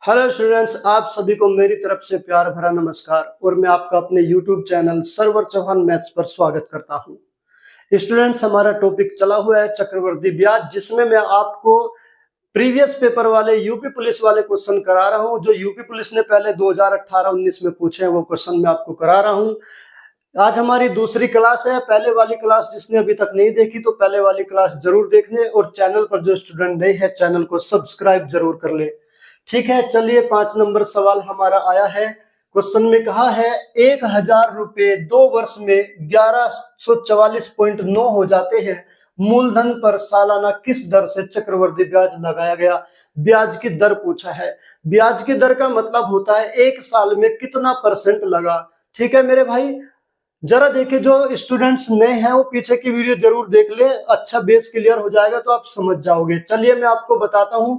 Hello students, आप सभी को मेरी तरफ से प्यार भरा नमस्कार और मैं आपका अपने YouTube channel Sarwar Chauhan maths पर स्वागत करता हूं। स्टूडेंट्स, हमारा टॉपिक चला हुआ है चक्रवृद्धि ब्याज, जिसमें मैं आपको प्रीवियस पेपर वाले यूपी पुलिस वाले क्वेश्चन करा रहा हूं। जो यूपी पुलिस ने पहले 2018-19 में पूछे हैं वो क्वेश्चन मैं आपको करा रहा हूं। आज हमारी दूसरी क्लास है। पहले वाली क्लास जिसने अभी तक नहीं देखी तो पहले वाली क्लास जरूर देख ले, और चैनल पर जो स्टूडेंट नए हैं चैनल को सब्सक्राइब जरूर कर ले। ठीक है, चलिए 5 नंबर सवाल हमारा आया है। क्वेश्चन में कहा है 1000 रुपए 2 वर्ष में 1144.9 हो जाते हैं। मूलधन पर सालाना किस दर से चक्रवृद्धि ब्याज लगाया गया? ब्याज की दर पूछा है। ब्याज की दर का मतलब होता है एक साल में कितना परसेंट लगा। ठीक है मेरे भाई, जरा देखिए, जो स्टूडेंट्स नए हैं वो पीछे की वीडियो जरूर देख ले, अच्छा बेस क्लियर हो जाएगा तो आप समझ जाओगे। चलिए मैं आपको बताता हूं।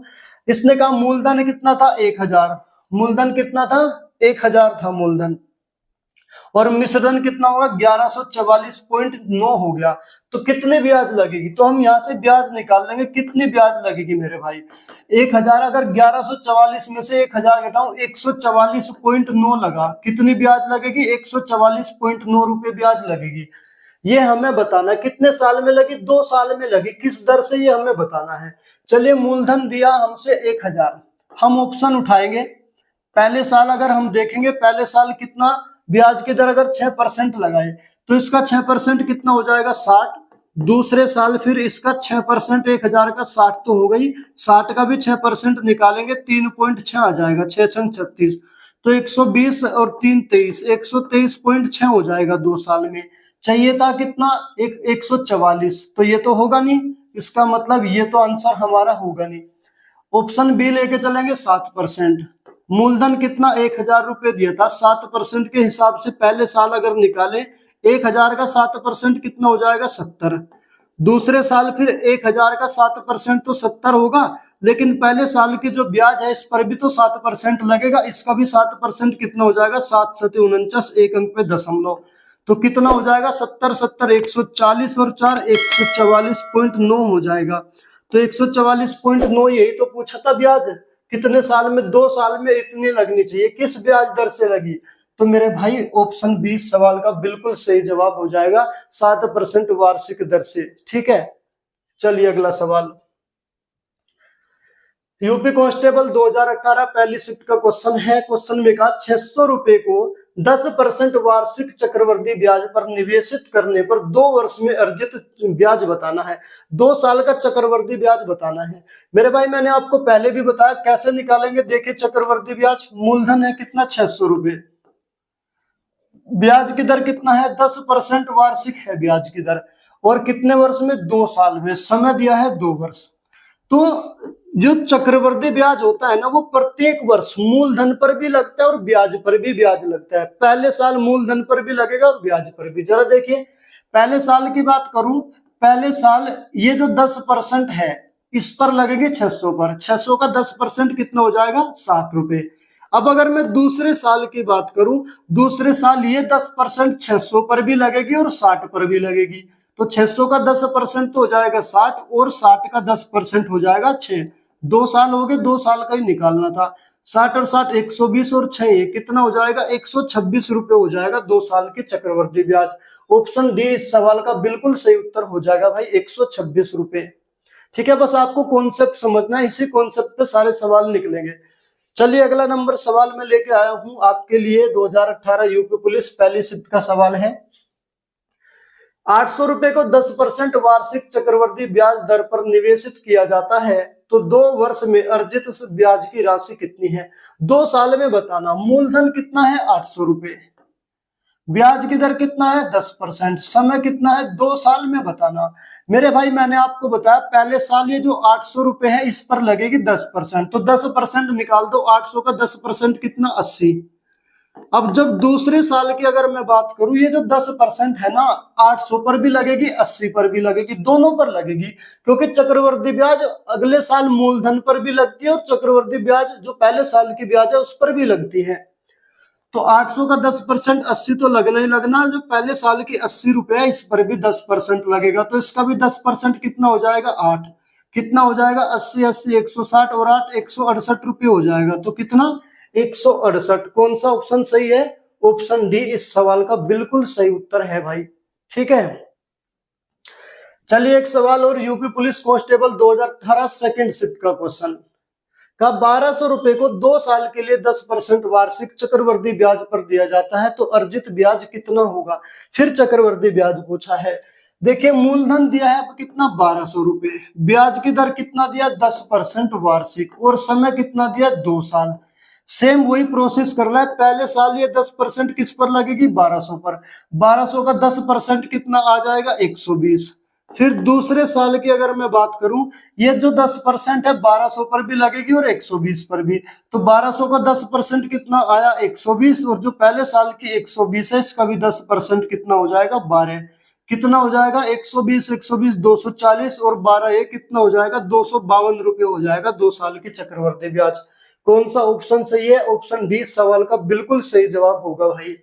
इसने कहा मूलधन कितना था? 1000। मूलधन कितना था? 1000 था मूलधन, और मिश्रधन कितना होगा? 1144.9 हो गया। तो कितने ब्याज लगेगी? तो हम यहाँ से ब्याज निकाल लेंगे। कितनी ब्याज लगेगी मेरे भाई? 1000, अगर 1144 में से 1000 घटाऊं 144.9 लगा। कितनी ब्याज लगेगी? 144.9 रुपए ब्याज लगेगी। ये हमें बताना है। कितने साल में लगी? 2 साल में लगी। किस दर से, ये हमें बताना है। चलिए, मूलधन दिया हमसे 1000, हम ऑप्शन उठाएंगे। पहले साल अगर हम देखेंगे, पहले साल कितना ब्याज की दर अगर 6% लगाए तो इसका 6% कितना हो जाएगा? 60। दूसरे साल फिर इसका 6%, 1000 का 60 तो हो गई, 60 का भी 6% निकालेंगे, 3.6 आ जाएगा, 6 छंग 36, तो 120 और 3 23, 123.6 हो जाएगा 2 साल में। चाहिए था कितना? 144। तो ये तो होगा नहीं, इसका मतलब ये तो आंसर हमारा होगा नहीं। ऑप्शन बी लेके चलेंगे, 7%। मूलधन कितना? 1000 रुपए दिया था, 7% के हिसाब से पहले साल अगर निकाले 1000 का 7% कितना हो जाएगा? 70। दूसरे साल फिर 1000 का 7% तो 70 होगा, लेकिन पहले साल की जो ब्याज है इस पर भी तो 7% लगेगा। इसका भी 7% कितना हो जाएगा? 7 7 49, एक अंक पे दशमलव, तो कितना हो जाएगा? 70 70 140 और 4 144.9 हो जाएगा। तो 144.9 यही तो पूछा था ब्याज कितने साल में? 2 साल में इतनी लगनी चाहिए। किस ब्याज दर से लगी? तो मेरे भाई ऑप्शन बी सवाल का बिल्कुल सही जवाब हो जाएगा, 7% वार्षिक दर से। ठीक है, चलिए अगला सवाल। यूपी कांस्टेबल 2018 पहली शिफ्ट का क्वेश्चन है। क्वेश्चन में कहा 600 रुपए को 10% वार्षिक चक्रवृद्धि ब्याज पर निवेशित करने पर 2 वर्ष में अर्जित ब्याज बताना है। 2 साल का चक्रवृद्धि ब्याज बताना है। मेरे भाई, मैंने आपको पहले भी बताया कैसे निकालेंगे। देखिए, चक्रवृद्धि ब्याज, मूलधन है कितना? 600 रुपए। ब्याज की दर कितना है? 10% वार्षिक है ब्याज की दर, और कितने वर्ष में? 2 साल में। समय दिया है 2 वर्ष। तो जो चक्रवृद्धि ब्याज होता है ना, वो प्रत्येक वर्ष मूलधन पर भी लगता है और ब्याज पर भी ब्याज लगता है। पहले साल मूलधन पर भी लगेगा और ब्याज पर भी। जरा देखिए, पहले साल की बात करूं, पहले साल ये जो 10% है इस पर लगेगी 600 पर। 600 का 10% कितना हो जाएगा? 60 रुपए। अब अगर मैं दूसरे साल की बात करूं, दूसरे साल ये 10% 600 पर भी लगेगी और 60 पर भी लगेगी। तो 600 का 10% तो हो जाएगा 60, और 60 का 10% हो जाएगा 6। 2 साल हो गए, 2 साल का ही निकालना था। 60 और 60 120, और 6 ये कितना हो जाएगा? 126 रुपए हो जाएगा 2 साल की चक्रवृद्धि ब्याज। ऑप्शन डी इस सवाल का बिल्कुल सही उत्तर हो जाएगा भाई, 126 रुपए। ठीक है, बस आपको कॉन्सेप्ट समझना है, इसी कॉन्सेप्ट पे सारे सवाल निकलेंगे। चलिए अगला नंबर सवाल मैं लेके आया हूं आपके लिए। 2018 यूपी पुलिस पहली शिफ्ट का सवाल है। 800 रुपए को 10% वार्षिक चक्रवृद्धि ब्याज दर पर निवेशित किया जाता है, तो 2 वर्ष में अर्जित ब्याज की राशि कितनी है? 2 साल में बताना। मूलधन कितना है? 800 रुपए। ब्याज की दर कितना है? 10%। समय कितना है? 2 साल में बताना। मेरे भाई, मैंने आपको बताया पहले साल ये जो 800 रुपए है इस पर लगेगी 10%, तो 10% निकाल दो। 800 का 10% कितना? 80। अब जब दूसरे साल की अगर मैं बात करूं, ये जो 10% है ना, 800 पर भी लगेगी, 80 पर भी लगेगी, दोनों पर लगेगी, क्योंकि चक्रवृद्धि ब्याज अगले साल मूलधन पर भी लगती है और चक्रवृद्धि ब्याज जो पहले साल की ब्याज है उस पर भी लगती है। तो 800 का 10%, 80 तो लगना ही लगना। जो पहले साल की 80 रुपए है इस पर भी 10% लगेगा, तो इसका भी 10% कितना हो जाएगा? 8। कितना हो जाएगा 80 80 160 और 8 168 रुपये हो जाएगा। तो कितना 168। कौन सा ऑप्शन सही है? ऑप्शन डी इस सवाल का बिल्कुल सही उत्तर है भाई। ठीक है, चलिए एक सवाल और। UP police constable 2018 second shift का क्वेश्चन का 1200 रुपए को 2 साल के लिए 10% वार्षिक चक्रवृद्धि ब्याज पर दिया जाता है तो अर्जित ब्याज कितना होगा? फिर चक्रवृद्धि ब्याज पूछा है। देखिए मूलधन दिया है कितना 1200 रुपए, ब्याज की दर कितना दिया 10% वार्षिक, और समय कितना दिया 2 साल। सेम वही प्रोसेस कर रहा है। पहले साल ये 10% किस पर लगेगी 1200 पर, 1200 का 10% कितना आ जाएगा 120। फिर दूसरे साल की अगर मैं बात करूं, ये जो 10% है 1200 पर भी लगेगी और 120 पर भी, तो 1200 का 10% कितना आया 120, और जो पहले साल की 120 है इसका भी 10% कितना हो जाएगा 12। कितना हो जाएगा 120 120 240 और 12 ये कितना हो जाएगा 252 रुपये हो जाएगा 2 साल की चक्रवृद्धि ब्याज। कौन सा ऑप्शन सही है? ऑप्शन डी सवाल का बिल्कुल सही जवाब होगा भाई।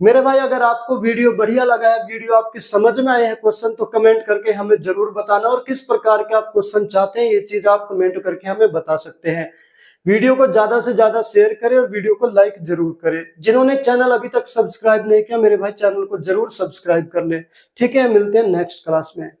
मेरे भाई अगर आपको वीडियो बढ़िया लगा है, वीडियो आपकी समझ में आए हैं क्वेश्चन, तो कमेंट करके हमें जरूर बताना, और किस प्रकार के आप क्वेश्चन चाहते हैं ये चीज आप कमेंट करके हमें बता सकते हैं। वीडियो को ज्यादा से ज्यादा शेयर करें और वीडियो को लाइक जरूर करें। जिन्होंने चैनल अभी तक सब्सक्राइब नहीं किया मेरे भाई चैनल को जरूर सब्सक्राइब कर ले। ठीक है, मिलते हैं नेक्स्ट क्लास में।